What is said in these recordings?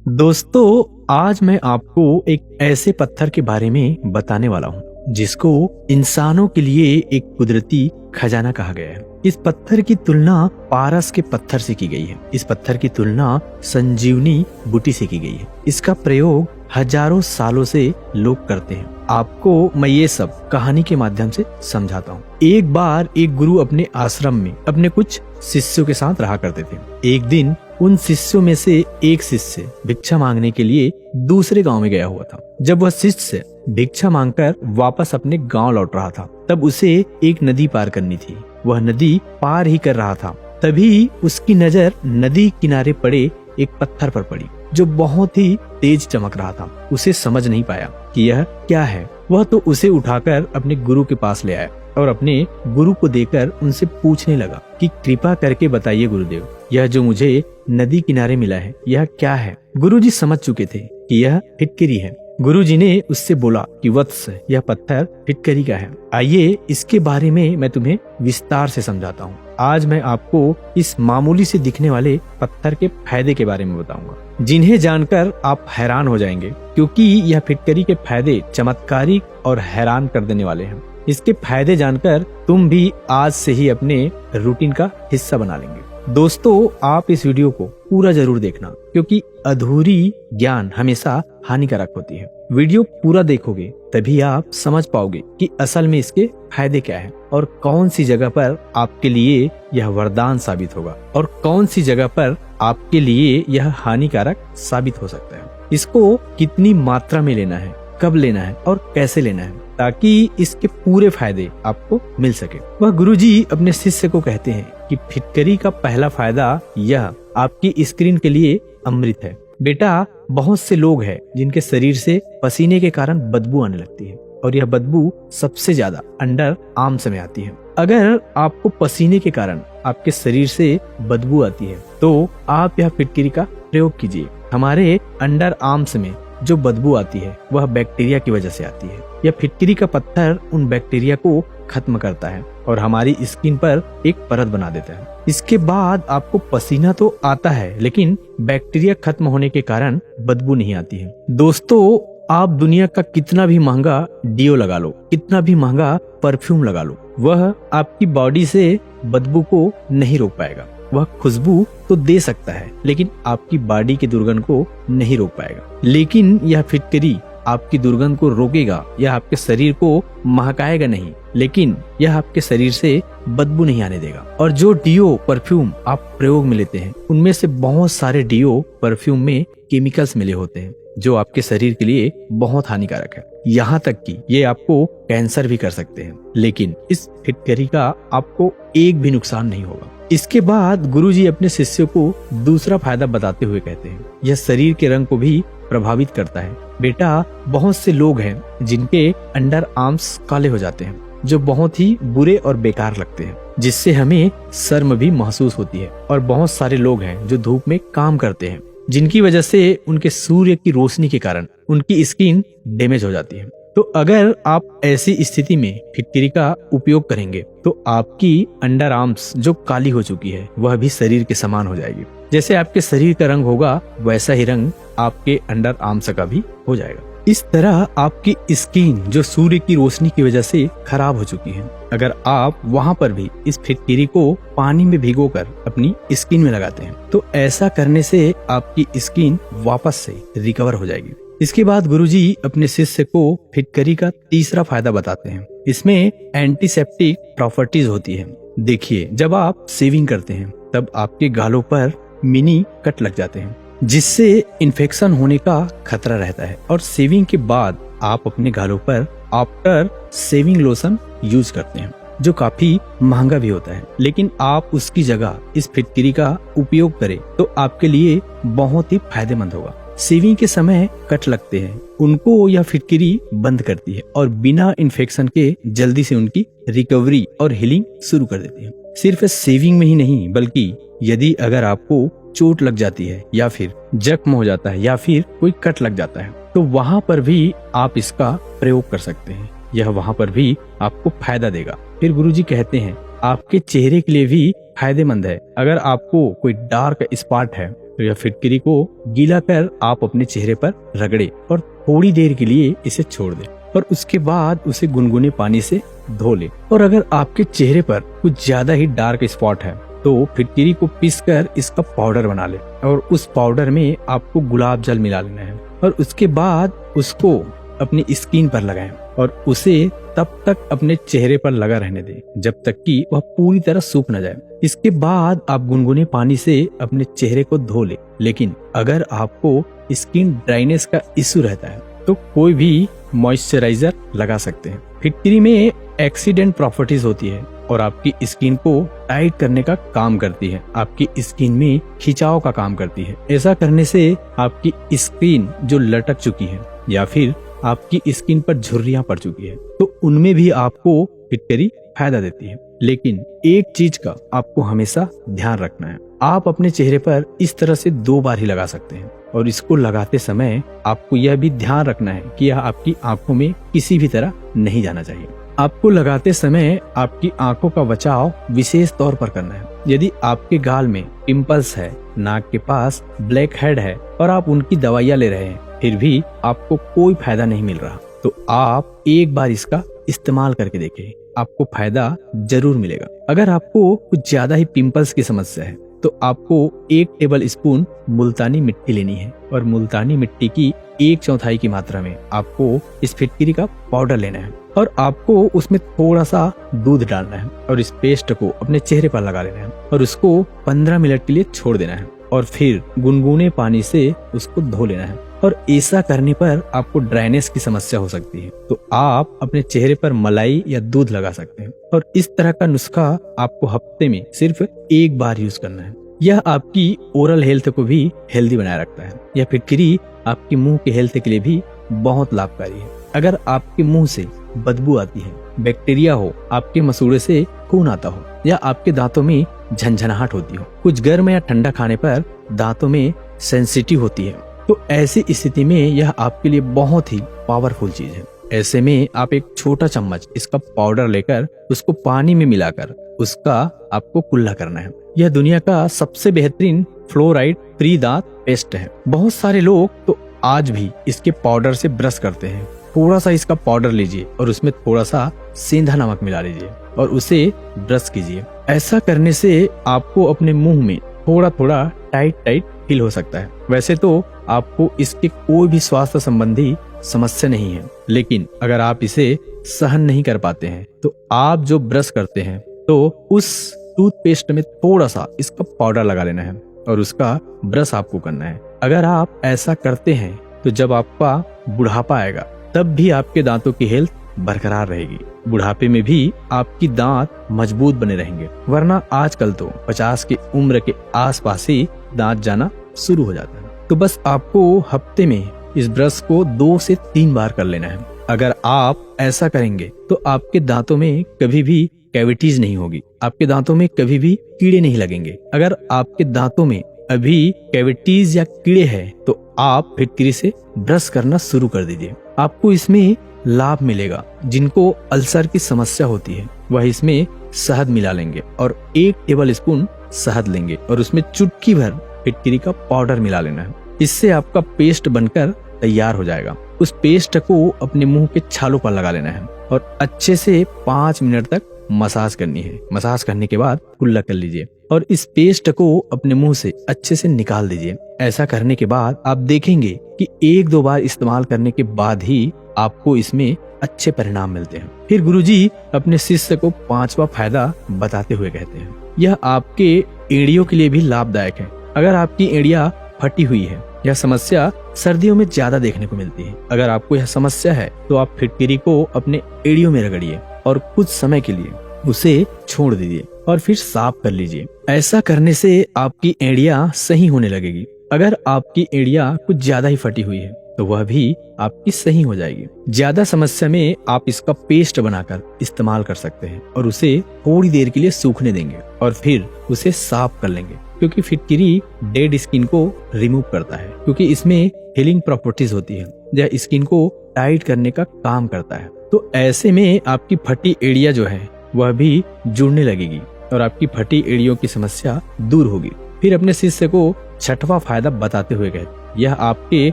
दोस्तों, आज मैं आपको एक ऐसे पत्थर के बारे में बताने वाला हूँ जिसको इंसानों के लिए एक कुदरती खजाना कहा गया है। इस पत्थर की तुलना पारस के पत्थर से की गई है। इस पत्थर की तुलना संजीवनी बूटी से की गई है। इसका प्रयोग हजारों सालों से लोग करते हैं। आपको मैं ये सब कहानी के माध्यम से समझाता हूँ। एक बार एक गुरु अपने आश्रम में अपने कुछ शिष्यों के साथ रहा करते थे। एक दिन उन शिष्यों में से एक शिष्य भिक्षा मांगने के लिए दूसरे गांव में गया हुआ था। जब वह शिष्य भिक्षा मांगकर वापस अपने गांव लौट रहा था, तब उसे एक नदी पार करनी थी। वह नदी पार ही कर रहा था, तभी उसकी नजर नदी किनारे पड़े एक पत्थर पर पड़ी जो बहुत ही तेज चमक रहा था। उसे समझ नहीं पाया कि यह क्या है। वह तो उसे उठाकर अपने गुरु के पास ले आया और अपने गुरु को देकर उनसे पूछने लगा कि कृपा करके बताइए गुरुदेव, यह जो मुझे नदी किनारे मिला है यह क्या है। गुरुजी समझ चुके थे कि यह फिटकरी है। गुरुजी ने उससे बोला कि वत्स, यह पत्थर फिटकरी का है। आइए इसके बारे में मैं तुम्हें विस्तार से समझाता हूँ। आज मैं आपको इस मामूली से दिखने वाले पत्थर के फायदे के बारे में बताऊंगा, जिन्हें जानकर आप हैरान हो जाएंगे, क्योंकि यह फिटकरी के फायदे चमत्कारिक और हैरान कर देने वाले हैं। इसके फायदे जानकर तुम भी आज से ही अपने रूटीन का हिस्सा बना लेंगे। दोस्तों, आप इस वीडियो को पूरा जरूर देखना, क्योंकि अधूरी ज्ञान हमेशा हानिकारक होती है। वीडियो पूरा देखोगे तभी आप समझ पाओगे कि असल में इसके फायदे क्या हैं और कौन सी जगह पर आपके लिए यह वरदान साबित होगा और कौन सी जगह पर आपके लिए यह हानिकारक साबित हो सकता है। इसको कितनी मात्रा में लेना है, कब लेना है और कैसे लेना है, ताकि इसके पूरे फायदे आपको मिल सके। वह गुरुजी अपने शिष्य को कहते हैं कि फिटकरी का पहला फायदा यह आपकी स्किन के लिए अमृत है। बेटा, बहुत से लोग हैं जिनके शरीर से पसीने के कारण बदबू आने लगती है और यह बदबू सबसे ज्यादा अंडर आर्म्स में आती है। अगर आपको पसीने के कारण आपके शरीर से बदबू आती है तो आप यह फिटकरी का प्रयोग कीजिए। हमारे अंडर आर्म्स में जो बदबू आती है वह बैक्टीरिया की वजह से आती है। यह फिटकरी का पत्थर उन बैक्टीरिया को खत्म करता है और हमारी स्किन पर एक परत बना देता है। इसके बाद आपको पसीना तो आता है, लेकिन बैक्टीरिया खत्म होने के कारण बदबू नहीं आती है। दोस्तों, आप दुनिया का कितना भी महंगा डिओ लगा लो, कितना भी महंगा परफ्यूम लगा लो, वह आपकी बॉडी से बदबू को नहीं रोक पाएगा। वह खुशबू तो दे सकता है, लेकिन आपकी बॉडी की दुर्गंध को नहीं रोक पाएगा। लेकिन यह फिटकरी आपकी दुर्गंध को रोकेगा। यह आपके शरीर को महकाएगा नहीं, लेकिन यह आपके शरीर से बदबू नहीं आने देगा। और जो डिओ परफ्यूम आप प्रयोग में लेते हैं, उनमें से बहुत सारे डिओ परफ्यूम में केमिकल्स मिले होते हैं जो आपके शरीर के लिए बहुत हानिकारक है। यहाँ तक कि ये आपको कैंसर भी कर सकते हैं, लेकिन इस फिटकरी का आपको एक भी नुकसान नहीं होगा। इसके बाद गुरुजी अपने शिष्यों को दूसरा फायदा बताते हुए कहते हैं, यह शरीर के रंग को भी प्रभावित करता है। बेटा, बहुत से लोग हैं जिनके अंडर आर्म्स काले हो जाते हैं, जो बहुत ही बुरे और बेकार लगते हैं, जिससे हमें शर्म भी महसूस होती है। और बहुत सारे लोग हैं जो धूप में काम करते हैं, जिनकी वजह से उनके सूर्य की रोशनी के कारण उनकी स्किन डैमेज हो जाती है। तो अगर आप ऐसी स्थिति में फिटकरी का उपयोग करेंगे तो आपकी अंडर आर्म्स जो काली हो चुकी है वह भी शरीर के समान हो जाएगी। जैसे आपके शरीर का रंग होगा वैसा ही रंग आपके अंडर आर्म्स का भी हो जाएगा। इस तरह आपकी स्किन जो सूर्य की रोशनी की वजह से खराब हो चुकी है, अगर आप वहां पर भी इस फिटकरी को पानी में भिगोकर अपनी स्किन में लगाते हैं तो ऐसा करने से आपकी स्किन वापस से रिकवर हो जाएगी। इसके बाद गुरुजी अपने शिष्य को फिटकरी का तीसरा फायदा बताते हैं। इसमें एंटीसेप्टिक प्रॉपर्टीज होती है। देखिए, जब आप शेविंग करते हैं तब आपके गालों पर मिनी कट लग जाते हैं, जिससे इन्फेक्शन होने का खतरा रहता है। और शेविंग के बाद आप अपने गालों पर आफ्टर शेविंग लोशन यूज करते हैं, जो काफी महंगा भी होता है, लेकिन आप उसकी जगह इस फिटकरी का उपयोग करें तो आपके लिए बहुत ही फायदेमंद होगा। शेविंग के समय कट लगते हैं, उनको यह फिटकरी बंद करती है और बिना इन्फेक्शन के जल्दी से उनकी रिकवरी और हीलिंग शुरू कर देती है। सिर्फ शेविंग में ही नहीं, बल्कि यदि अगर आपको चोट लग जाती है या फिर जख्म हो जाता है या फिर कोई कट लग जाता है तो वहां पर भी आप इसका प्रयोग कर सकते हैं। यह वहां पर भी आपको फायदा देगा। फिर गुरुजी कहते हैं आपके चेहरे के लिए भी फायदेमंद है। अगर आपको कोई डार्क स्पॉट है यह फिटकरी को गीला कर आप अपने चेहरे पर रगड़े और थोड़ी देर के लिए इसे छोड़ दें और उसके बाद उसे गुनगुने पानी से धो ले। और अगर आपके चेहरे पर कुछ ज्यादा ही डार्क स्पॉट है तो फिटकरी को पीसकर इसका पाउडर बना ले और उस पाउडर में आपको गुलाब जल मिला लेना है और उसके बाद उसको अपनी स्किन पर लगाएं और उसे तब तक अपने चेहरे पर लगा रहने दें जब तक कि वह पूरी तरह सूख न जाए। इसके बाद आप गुनगुने पानी से अपने चेहरे को धो ले। लेकिन अगर आपको स्किन ड्राइनेस का इश्यू रहता है तो कोई भी मॉइस्चराइजर लगा सकते हैं। फिटकरी में एक्सीडेंट प्रॉपर्टीज होती है और आपकी स्किन को टाइट करने का काम करती है, आपकी स्किन में खिंचाव का काम करती है। ऐसा करने से आपकी स्किन जो लटक चुकी है या फिर आपकी स्किन पर झुर्रियां पड़ चुकी है तो उनमें भी आपको फिटकरी फायदा देती है। लेकिन एक चीज का आपको हमेशा ध्यान रखना है, आप अपने चेहरे पर इस तरह से 2 बार ही लगा सकते हैं और इसको लगाते समय आपको यह भी ध्यान रखना है कि यह आपकी आंखों में किसी भी तरह नहीं जाना चाहिए। आपको लगाते समय आपकी आंखों का बचाव विशेष तौर पर करना है। यदि आपके गाल में पिंपल्स है, नाक के पास ब्लैक हेड है और आप उनकी दवाइयां ले रहे हैं फिर भी आपको कोई फायदा नहीं मिल रहा तो आप एक बार इसका इस्तेमाल करके देखें, आपको फायदा जरूर मिलेगा। अगर आपको कुछ ज्यादा ही पिंपल्स की समस्या है तो आपको 1 टेबल स्पून मुल्तानी मिट्टी लेनी है और मुल्तानी मिट्टी की 1/4 की मात्रा में आपको इस फिटकरी का पाउडर लेना है और आपको उसमें थोड़ा सा दूध डालना है और इस पेस्ट को अपने चेहरे पर लगा लेना है और उसको 15 मिनट के लिए छोड़ देना है और फिर गुनगुने पानी से उसको धो लेना है। और ऐसा करने पर आपको ड्राइनेस की समस्या हो सकती है तो आप अपने चेहरे पर मलाई या दूध लगा सकते हैं और इस तरह का नुस्खा आपको हफ्ते में सिर्फ 1 बार यूज करना है। यह आपकी ओरल हेल्थ को भी हेल्दी बनाए रखता है। यह फिटकरी आपके मुंह के हेल्थ के लिए भी बहुत लाभकारी है। अगर आपके मुंह से बदबू आती है, बैक्टीरिया हो, आपके मसूड़े से खून आता हो या आपके दांतों में झंझनाहट होती हो, कुछ गर्म या ठंडा खाने पर दांतों में सेंसिटिव होती है तो ऐसी स्थिति में यह आपके लिए बहुत ही पावरफुल चीज है। ऐसे में आप एक छोटा चम्मच इसका पाउडर लेकर उसको पानी में मिलाकर उसका आपको कुल्ला करना है। यह दुनिया का सबसे बेहतरीन फ्लोराइड फ्री दांत पेस्ट है। बहुत सारे लोग तो आज भी इसके पाउडर से ब्रश करते हैं। थोड़ा सा इसका पाउडर लीजिए और उसमें थोड़ा सा सेंधा नमक मिला लीजिए और उसे ब्रश कीजिए। ऐसा करने से आपको अपने मुंह में थोड़ा थोड़ा टाइट फील हो सकता है। वैसे तो आपको इसके कोई भी स्वास्थ्य संबंधी समस्या नहीं है, लेकिन अगर आप इसे सहन नहीं कर पाते हैं तो आप जो ब्रश करते हैं तो उस टूथपेस्ट में थोड़ा सा इसका पाउडर लगा लेना है और उसका ब्रश आपको करना है। अगर आप ऐसा करते हैं तो जब आपका बुढ़ापा आएगा तब भी आपके दांतों की हेल्थ बरकरार रहेगी। बुढ़ापे में भी आपकी दांत मजबूत बने रहेंगे, वरना आजकल तो 50 की उम्र के आसपास ही दांत जाना शुरू हो जाता है। तो बस आपको हफ्ते में इस ब्रश को 2 से 3 बार कर लेना है। अगर आप ऐसा करेंगे तो आपके दांतों में कभी भी कैविटीज नहीं होगी, आपके दांतों में कभी भी कीड़े नहीं लगेंगे। अगर आपके दांतों में अभी कैविटीज या कीड़े हैं तो आप फिटकरी से ब्रश करना शुरू कर दीजिए। आपको इसमें लाभ मिलेगा। जिनको अल्सर की समस्या होती है वह इसमें शहद मिला लेंगे और 1 टेबल स्पून शहद लेंगे और उसमें चुटकी भर फिटकरी का पाउडर मिला लेना है। इससे आपका पेस्ट बनकर तैयार हो जाएगा। उस पेस्ट को अपने मुंह के छालों पर लगा लेना है और अच्छे से 5 मिनट तक मसाज करनी है। मसाज करने के बाद कुल्ला कर लीजिए और इस पेस्ट को अपने मुंह से अच्छे से निकाल दीजिए। ऐसा करने के बाद आप देखेंगे कि 1-2 बार इस्तेमाल करने के बाद ही आपको इसमें अच्छे परिणाम मिलते हैं। फिर गुरुजी अपने शिष्य को 5वां फायदा बताते हुए कहते हैं, यह आपके एड़ियों के लिए भी लाभदायक है। अगर आपकी एड़ियां फटी हुई है, यह समस्या सर्दियों में ज्यादा देखने को मिलती है। अगर आपको यह समस्या है तो आप फिटकरी को अपने एड़ियों में रगड़िए और कुछ समय के लिए उसे छोड़ दीजिए और फिर साफ कर लीजिए। ऐसा करने से आपकी एड़ियां सही होने लगेगी। अगर आपकी एड़ियां कुछ ज्यादा ही फटी हुई है तो वह भी आपकी सही हो जाएगी। ज्यादा समस्या में आप इसका पेस्ट बनाकर इस्तेमाल कर सकते हैं और उसे थोड़ी देर के लिए सूखने देंगे और फिर उसे साफ कर लेंगे, क्योंकि फिटकरी डेड स्किन को रिमूव करता है, क्योंकि इसमें हीलिंग प्रॉपर्टीज होती है। यह स्किन को टाइट करने का काम करता है। तो ऐसे में आपकी फटी एड़िया जो है वह भी जुड़ने लगेगी और आपकी फटी एड़ियों की समस्या दूर होगी। फिर अपने शिष्य को छठवां फायदा बताते हुए गए, यह आपके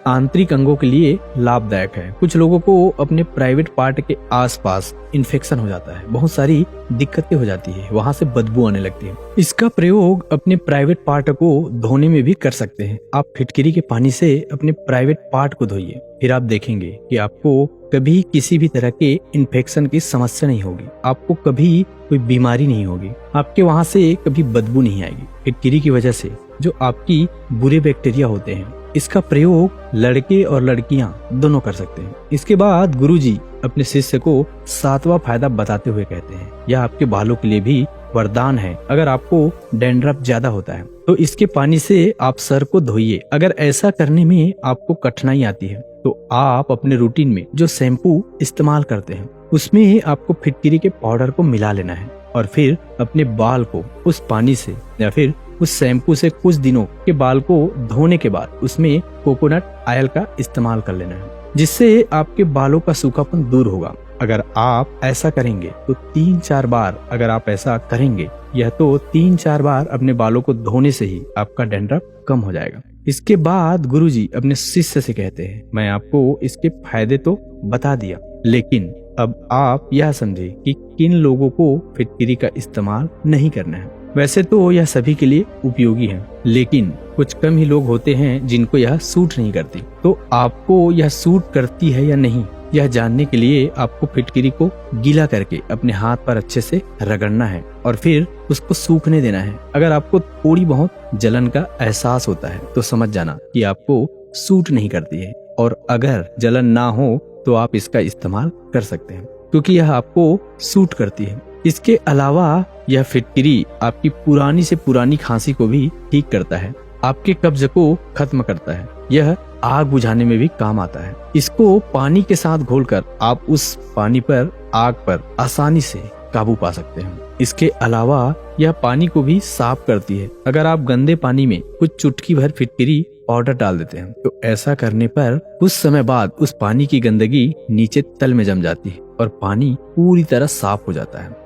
आंतरिक अंगों के लिए लाभदायक है। कुछ लोगों को अपने प्राइवेट पार्ट के आसपास इन्फेक्शन हो जाता है, बहुत सारी दिक्कतें हो जाती है, वहां से बदबू आने लगती है। इसका प्रयोग अपने प्राइवेट पार्ट को धोने में भी कर सकते हैं। आप फिटकिरी के पानी से अपने प्राइवेट पार्ट को धोइए, फिर आप देखेंगे कि आपको कभी किसी भी तरह के इन्फेक्शन की समस्या नहीं होगी, आपको कभी कोई बीमारी नहीं होगी, आपके वहां से कभी बदबू नहीं आएगी। फिटकिरी की वजह से जो आपकी बुरे बैक्टीरिया होते हैं, इसका प्रयोग लड़के और लड़कियां दोनों कर सकते हैं। इसके बाद गुरुजी अपने शिष्य को 7वां फायदा बताते हुए कहते हैं, यह आपके बालों के लिए भी वरदान है। अगर आपको डैंड्रफ ज्यादा होता है तो इसके पानी से आप सर को धोइए। अगर ऐसा करने में आपको कठिनाई आती है तो आप अपने रूटीन में जो शैम्पू इस्तेमाल करते हैं उसमें आपको फिटकिरी के पाउडर को मिला लेना है और फिर अपने बाल को उस पानी से या फिर उस शैम्पू से कुछ दिनों के बाल को धोने के बाद उसमें कोकोनट ऑयल का इस्तेमाल कर लेना है, जिससे आपके बालों का सूखापन दूर होगा। अगर आप ऐसा करेंगे तो 3-4 बार, अगर आप ऐसा करेंगे यह तो 3-4 बार अपने बालों को धोने से ही आपका डैंड्रफ कम हो जाएगा। इसके बाद गुरुजी अपने शिष्य से कहते हैं, मैं आपको इसके फायदे तो बता दिया, लेकिन अब आप यह समझे कि किन लोगों को फिटकिरी का इस्तेमाल नहीं करना है। वैसे तो यह सभी के लिए उपयोगी है, लेकिन कुछ कम ही लोग होते हैं जिनको यह सूट नहीं करती। तो आपको यह सूट करती है या नहीं, यह जानने के लिए आपको फिटकिरी को गीला करके अपने हाथ पर अच्छे से रगड़ना है और फिर उसको सूखने देना है। अगर आपको थोड़ी बहुत जलन का एहसास होता है तो समझ जाना कि आपको सूट नहीं करती है, और अगर जलन ना हो तो आप इसका इस्तेमाल कर सकते हैं क्योंकि यह आपको सूट करती है। इसके अलावा यह फिटकिरी आपकी पुरानी से पुरानी खांसी को भी ठीक करता है, आपके कब्ज को खत्म करता है, यह आग बुझाने में भी काम आता है। इसको पानी के साथ घोलकर आप उस पानी पर, आग पर आसानी से काबू पा सकते हैं। इसके अलावा यह पानी को भी साफ करती है। अगर आप गंदे पानी में कुछ चुटकी भर फिटकिरी पाउडर डाल देते हैं तो ऐसा करने पर कुछ समय बाद उस पानी की गंदगी नीचे तल में जम जाती है और पानी पूरी तरह साफ हो जाता है।